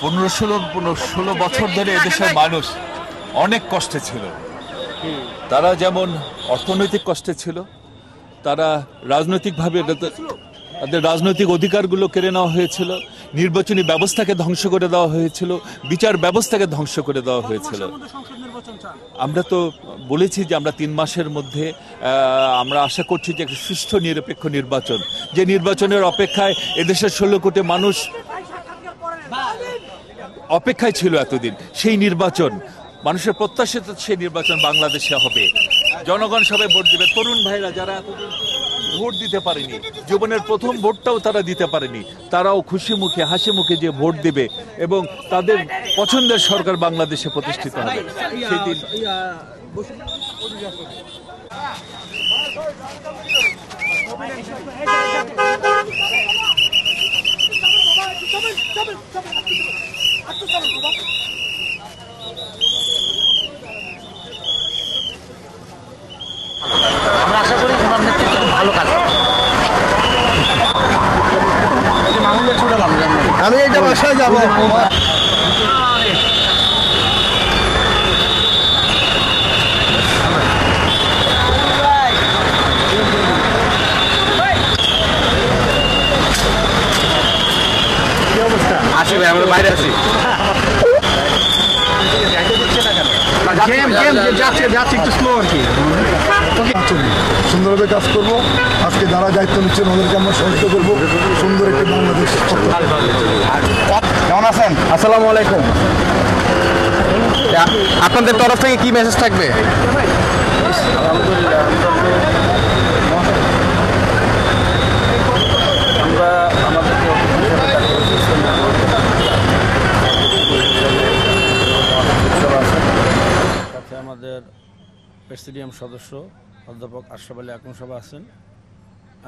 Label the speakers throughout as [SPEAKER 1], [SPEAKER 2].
[SPEAKER 1] 15-16 বছর ধরে এদেশের মানুষ অনেক কষ্টে ছিল। তারা যেমন অর্থনৈতিক কষ্টে ছিল, তারা রাজনৈতিকভাবে তাদের রাজনৈতিক অধিকারগুলো কেড়ে নেওয়া হয়েছিল, নির্বাচনী ব্যবস্থাকে ধ্বংস করে দেওয়া হয়েছিল, বিচার ব্যবস্থাকে ধ্বংস করে দেওয়া হয়েছিল। আমরা তো বলেছি যে আমরা 3 মাসের মধ্যে আমরা আশা করছি যে একটা সুষ্ঠু নিরপেক্ষ নির্বাচন, যে নির্বাচনের অপেক্ষায় এদেশের 16 কোটি মানুষ অপেক্ষায় ছিল এতদিন। সেই নির্বাচন মানুষের প্রত্যাশিত, সেই নির্বাচন বাংলাদেশে হবে। জনগণ সবাই ভোট দেবে। তরুণ ভাইরা যারা এতদিন ভোট দিতে পারেনি, জীবনের প্রথম ভোটটাও তারা দিতে পারেনি, তারাও খুশি মুখে হাসি মুখে যে ভোট দেবে এবং তাদের পছন্দের সরকার বাংলাদেশে প্রতিষ্ঠিত হবে। সেই দিন
[SPEAKER 2] আমরা আশা করি ওনার নেতৃত্ব ভালো কাজ হবে।
[SPEAKER 3] আমি এইটা বাসায় যাবো।
[SPEAKER 2] আসি ভাই, আমরা বাইরে আছি।
[SPEAKER 3] সুন্দরভাবে কাজ করবো। আজকে যারা দায়িত্ব নিচ্ছেন ওদেরকে আমরা সহায়তা করবো, সুন্দর একটি বাংলাদেশ।
[SPEAKER 2] কেমন আছেন?
[SPEAKER 3] আসসালামু আলাইকুম।
[SPEAKER 2] আপনাদের তরফ থেকে কি মেসেজ থাকবে?
[SPEAKER 4] আমরা আমাদেরকে সাথে আমাদের প্রেসিডিয়াম সদস্য অধ্যাপক আশরাফ আলী আকম সাহেব আছেন।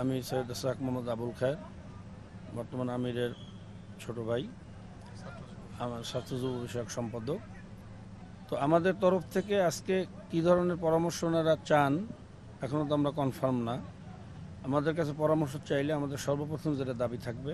[SPEAKER 4] আমি সৈয়দ ইসহাক মোহাম্মদ আবুল খায়ের, বর্তমান আমিরের ছোট ভাই, আমার ছাত্র যুব বিষয়ক সম্পাদক। তো আমাদের তরফ থেকে আজকে কী ধরনের পরামর্শ ওনারা চান এখনও তো আমরা কনফার্ম না। আমাদের কাছে পরামর্শ চাইলে আমাদের সর্বপ্রথম যেটা দাবি থাকবে,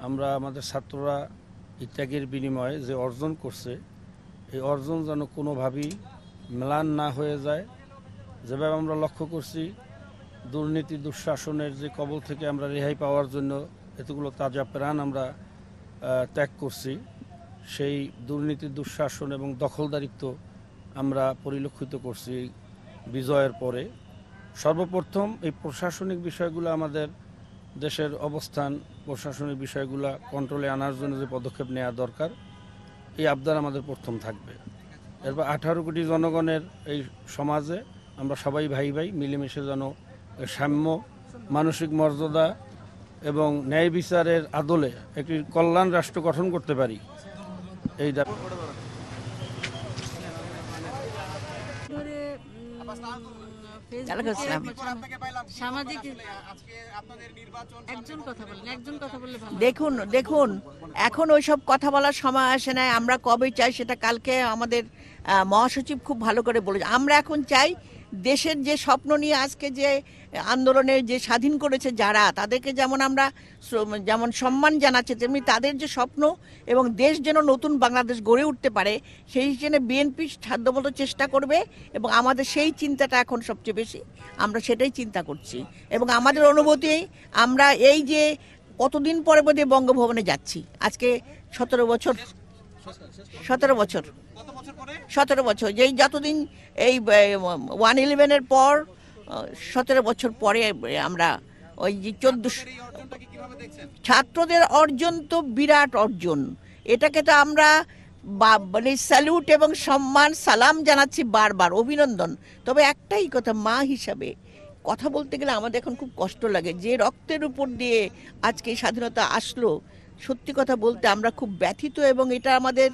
[SPEAKER 4] আমরা আমাদের ছাত্ররা ত্যাগের বিনিময়ে যে অর্জন করছে, এই অর্জন যেন কোনোভাবেই ম্লান না হয়ে যায়। যেভাবে আমরা লক্ষ্য করছি দুর্নীতি দুঃশাসনের যে কবল থেকে আমরা রেহাই পাওয়ার জন্য এতগুলো তাজা প্রাণ আমরা ত্যাগ করছি, সেই দুর্নীতি দুঃশাসন এবং দখলদারিত্ব আমরা পরিলক্ষিত করছি বিজয়ের পরে। সর্বপ্রথম এই প্রশাসনিক বিষয়গুলো, আমাদের দেশের অবস্থান, প্রশাসনিক বিষয়গুলো কন্ট্রোলে আনার জন্য যে পদক্ষেপ নেওয়া দরকার, এই আবদার আমাদের প্রথম থাকবে। এরপর 18 কোটি জনগণের এই সমাজে আমরা সবাই ভাই ভাই মিলেমিশে যেন সাম্য, মানসিক মর্যাদা এবং ন্যায় বিচারের আদলে একটি কল্যাণ রাষ্ট্র গঠন করতে পারি। এই
[SPEAKER 5] দেখুন এখন ওইসব কথা বলার সময় আসে না। আমরা কবে চাই সেটা কালকে আমাদের মহাসচিব খুব ভালো করে বলেছে। আমরা এখন চাই দেশের যে স্বপ্ন নিয়ে আজকে যে আন্দোলনে যে স্বাধীন করেছে যারা, তাদেরকে যেমন আমরা যেমন সম্মান জানাচ্ছে, তেমনি তাদের যে স্বপ্ন এবং দেশ যেন নতুন বাংলাদেশ গড়ে উঠতে পারে, সেই হিসেবে বিএনপি সাধ্যমতো চেষ্টা করবে এবং আমাদের সেই চিন্তাটা এখন সবচেয়ে বেশি, আমরা সেটাই চিন্তা করছি। এবং আমাদের অনুভূতি, আমরা এই যে কতদিন পরে বোধ হয় বঙ্গভবনে যাচ্ছি, আজকে 17 বছর, যেই যতদিন এই 1/11-এর পর 17 বছর পরে আমরা ওই যে 14 ছাত্রদের অর্জন তো বিরাট অর্জন। এটাকে তো আমরা মানে স্যালুট এবং সম্মান সালাম জানাচ্ছি, বারবার অভিনন্দন। তবে একটাই কথা, মা হিসাবে কথা বলতে গেলে আমাদের এখন খুব কষ্ট লাগে। যে রক্তের উপর দিয়ে আজকে স্বাধীনতা আসলো, সত্যি কথা বলতে আমরা খুব ব্যথিত এবং এটা আমাদের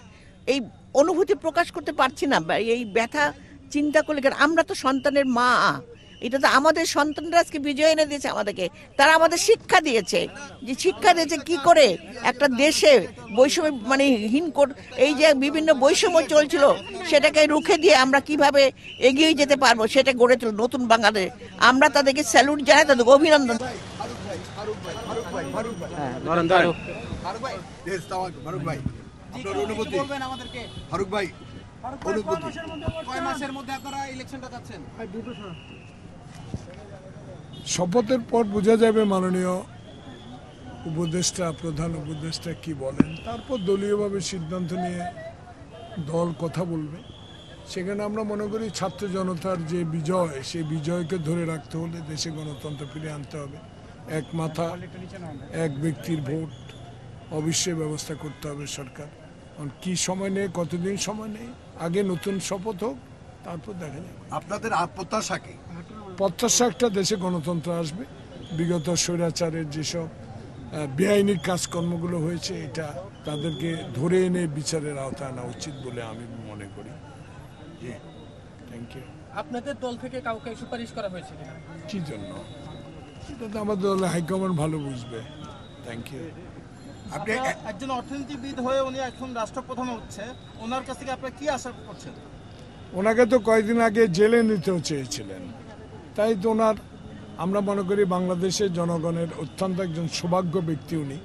[SPEAKER 5] এই অনুভূতি প্রকাশ করতে পারছি না। এই ব্যথা চিন্তা করলে, কারণ আমরা তো সন্তানের মা, এটা তো আমাদের সন্তানরা আজকে বিজয় এনে দিয়েছে আমাদেরকে। তারা আমাদের শিক্ষা দিয়েছে কি করে একটা দেশে বৈষম্য মানে এই যে বিভিন্ন বৈষম্য চলছিল সেটাকে রুখে দিয়ে আমরা কিভাবে এগিয়ে যেতে পারবো সেটা গড়ে তুল নতুন বাংলাদেশ। আমরা তাদেরকে স্যালুট জানাই, তাদেরকে অভিনন্দন।
[SPEAKER 3] অনুভূতি
[SPEAKER 6] বলবেন আমাদেরকে
[SPEAKER 3] ফারুক ভাই অনুভূতি
[SPEAKER 6] কয় মাসের মধ্যে আপনারা ইলেকশনটা চাচ্ছেন?
[SPEAKER 7] শপথের পর বোঝা যাবে মাননীয় উপদেষ্টা, প্রধান উপদেষ্টা কি বলেন, তারপর দলীয়ভাবে সিদ্ধান্ত নিয়ে দল কথা বলবে। সেখানে আমরা মনে করি ছাত্র জনতার যে বিজয়, সেই বিজয়কে ধরে রাখতে হলে দেশে গণতন্ত্র ফিরে আনতে হবে। এক মাথা এক ব্যক্তির ভোট অবশ্যই ব্যবস্থা করতে হবে সরকার। কি সময় নেই, কতদিন সময় নেই, আগে নতুন শপথ হোক, তারপর দেখা যাবে।
[SPEAKER 3] আপনাদের প্রত্যাশা কি?
[SPEAKER 7] প্রত্যাশা একটা দেশে গণতন্ত্র আসবে, বিগত স্বৈরাচারের যেসব বেআইনি কাজকর্মগুলো হয়েছে এটা তাদেরকে ধরে এনে বিচারের আওতায় আনা উচিত বলে আমি মনে করি। Thank you.
[SPEAKER 6] আপনাদের দল থেকে কাউকে সুপারিশ করা হয়েছে কিনা?
[SPEAKER 7] কি জন্য? এটা তো আমাদের দলের হাইকমান্ড ভালো বুঝবে। Thank you.
[SPEAKER 3] আপনি
[SPEAKER 6] একজন অর্থনীতিবিদ হয়ে উনি এখন রাষ্ট্রপ্রধান হচ্ছে, ওনার কাছ থেকে আপনারা কি আশা করছেন?
[SPEAKER 7] ওনাকে তো কয়েকদিন আগে জেলে নিতেও চেয়েছিলেন, তাই তো ওনার, আমরা মনে করি বাংলাদেশের জনগণের অত্যন্ত একজন সৌভাগ্য ব্যক্তি উনি,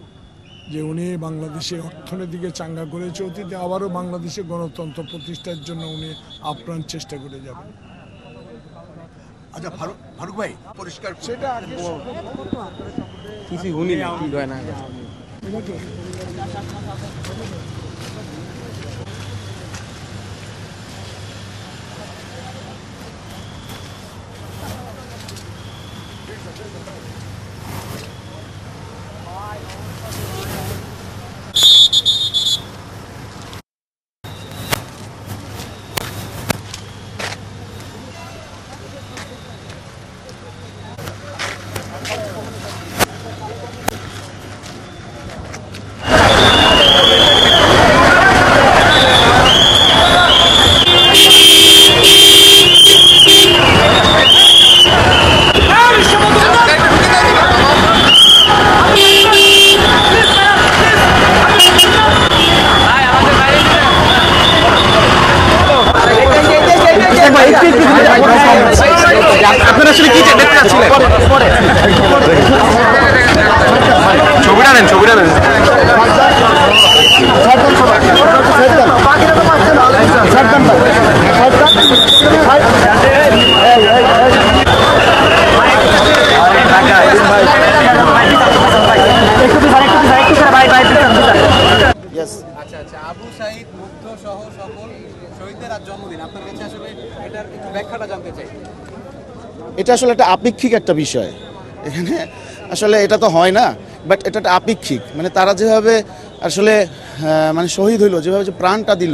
[SPEAKER 7] যে উনি বাংলাদেশে অর্থনীতিকে চাঙ্গা করেছে, অতীতে আবারও বাংলাদেশে গণতন্ত্র প্রতিষ্ঠার জন্য উনি আপ্রাণ চেষ্টা করে যাবেন।
[SPEAKER 3] আচ্ছা ফারুক ভাই পরিষ্কার
[SPEAKER 7] সেটা আগে
[SPEAKER 2] কিছু শুনি না কি হয় না। আপনারা আসলে কি দেখতে চাচ্ছিলেন? ছবিটা নেন, ছবিটা নেন।
[SPEAKER 6] আচ্ছা আচ্ছা, আবু সাঈদ মুগ্ধ সহ সকল শহীদদের আজ জন্মদিন, আপনার কাছে আসলে এটার একটু ব্যাখ্যাটা জানতে চাই।
[SPEAKER 8] এটা আসলে একটা আপেক্ষিক একটা বিষয়। এখানে আসলে এটা তো হয় না, বাট এটা একটা আপেক্ষিক, মানে তারা যেভাবে আসলে মানে শহীদ হইলো, যেভাবে যে প্রাণটা দিল,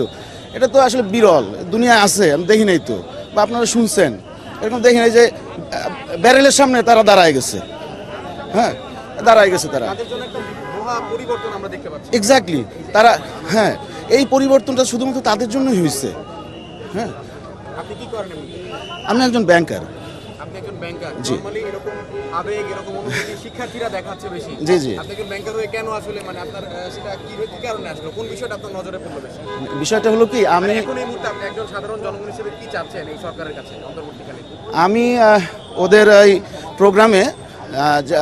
[SPEAKER 8] এটা তো আসলে বিরল, দুনিয়ায় আছে, আমি দেখি নাই তো, বা আপনারা শুনছেন এরকম দেখি নাই যে ব্যারেলের সামনে তারা দাঁড়ায় গেছে, হ্যাঁ দাঁড়ায় গেছে তারা,
[SPEAKER 6] তাদের জন্য একটা মহা পরিবর্তন আমরা দেখতে পাচ্ছি।
[SPEAKER 8] এক্স্যাক্টলি তারা, হ্যাঁ এই পরিবর্তনটা শুধুমাত্র তাদের জন্যই হয়েছে। হ্যাঁ
[SPEAKER 6] আপনি কি করেন এমনিতে?
[SPEAKER 8] আমি একজন ব্যাংকার।
[SPEAKER 6] আপনি একজন ব্যাংকার,
[SPEAKER 8] জি।
[SPEAKER 6] নরমালি এরকম আবেগ, এরকম অনুভূতি শিক্ষার্থীরা দেখাচ্ছে বেশি।
[SPEAKER 8] জি, জি।
[SPEAKER 6] আপনি একজন ব্যাংকার হয়ে কেন আসলে, মানে আপনার সেটা কি কারণে আসলো, কোন বিষয়টা আপনার নজরে পড়লো বেশি?
[SPEAKER 8] বিষয়টা হলো কি, আমি
[SPEAKER 6] এখন এই মুহূর্তে আপনি একজন সাধারণ জনগণ হিসেবে কি চাচ্ছেন এই সরকারের কাছে অন্তর্বর্তীকালে?
[SPEAKER 8] আমি ওদের এই প্রোগ্রামে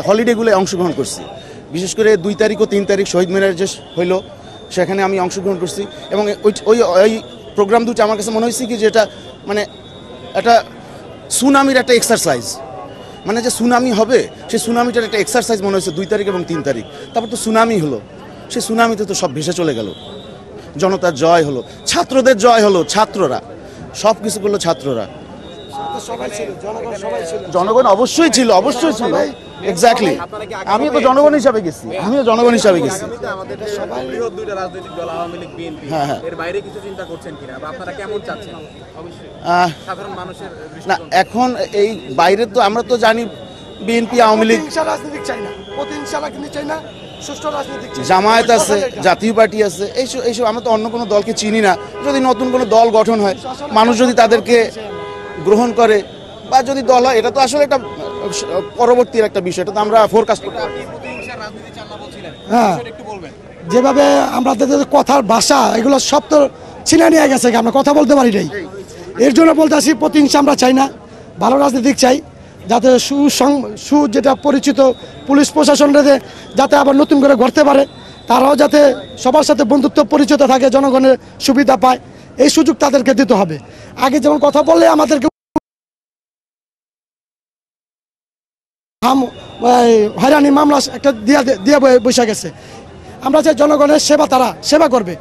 [SPEAKER 8] হলিডেগুলো অংশগ্রহণ করছি, বিশেষ করে 2 তারিখ ও 3 তারিখ শহীদ মিনার যে হইলো সেখানে আমি অংশগ্রহণ করছি, এবং ওই প্রোগ্রাম দুটো আমার কাছে মনে হয়েছে কি যে এটা মানে একটা সুনামির একটা এক্সারসাইজ, মানে যে সুনামি হবে সেই সুনামিটার একটা এক্সারসাইজ মনে হয়েছে 2 তারিখ এবং 3 তারিখ। তারপর তো সুনামি হলো, সেই সুনামিতে তো সব ভেসে চলে গেল, জনতার জয় হলো, ছাত্রদের জয় হলো, ছাত্ররা সব কিছু করলো, ছাত্ররা, জনগণ অবশ্যই ছিল, অবশ্যই ছিল, এক্স্যাক্টলি। আমি তো জনগণ হিসাবে গেছি, আমিও জনগণ হিসাবে গেছি।
[SPEAKER 6] আগামীতে আমাদের যে বৃহৎ দুইটা রাজনৈতিক দল আওয়ামী লীগ, বিএনপি,
[SPEAKER 8] হ্যাঁ, হ্যাঁ।
[SPEAKER 6] এর বাইরে কিছু চিন্তা করছেন কিনা, বা আপনারা কেমন চাচ্ছেন? অবশ্যই সাধারণ মানুষের
[SPEAKER 8] না,
[SPEAKER 6] দৃষ্টিকোণ।
[SPEAKER 8] এখন এই বাইরে তো আমরা তো জানি বিএনপি, আওয়ামী লীগ,
[SPEAKER 3] রাজনীতি চাই না, প্রতিহিংসা রাজনীতি চাই না, সুষ্ঠু রাজনীতি চাই।
[SPEAKER 8] জামায়াত আছে, জাতীয় পার্টি আছে, এইসব আমরা তো অন্য কোনো দলকে চিনি না। যদি নতুন কোনো দল গঠন হয়, মানুষ যদি তাদেরকে গ্রহণ করে, বা যদি দল হয়, এটা তো আসলে একটা পরবর্তীর একটা বিষয়, এটা তো আমরা ফোরকাস্ট করতে পারি।
[SPEAKER 6] আপনি প্রতিহিংসার রাজনীতি চান না বলছিলেন,
[SPEAKER 9] হ্যাঁ।
[SPEAKER 6] বিষয়টা একটু বলবেন।
[SPEAKER 9] যেভাবে আমাদের যে কথার ভাষা, এগুলো সব তো ছিনে নিয়ে গেছে, আমরা কথা বলতে পারি নাই। এর জন্য বলতে আসি, প্রতিহিংসা আমরা চাই না, ভালো রাজনীতিক চাই, যাতে যেটা পরিচিত পুলিশ প্রশাসন যাতে আবার নতুন করে গড়তে পারে, তারাও যাতে সবার সাথে বন্ধুত্ব পরিচিত থাকে, জনগণের সুবিধা পায়, এই সুযোগ তাদেরকে দিতে হবে। আগে যেমন কথা বললে আমাদেরকে হয়রানি মামলা একটা দিয়া বসে গেছে। আমরা যে জনগণের সেবা, তারা সেবা করবে।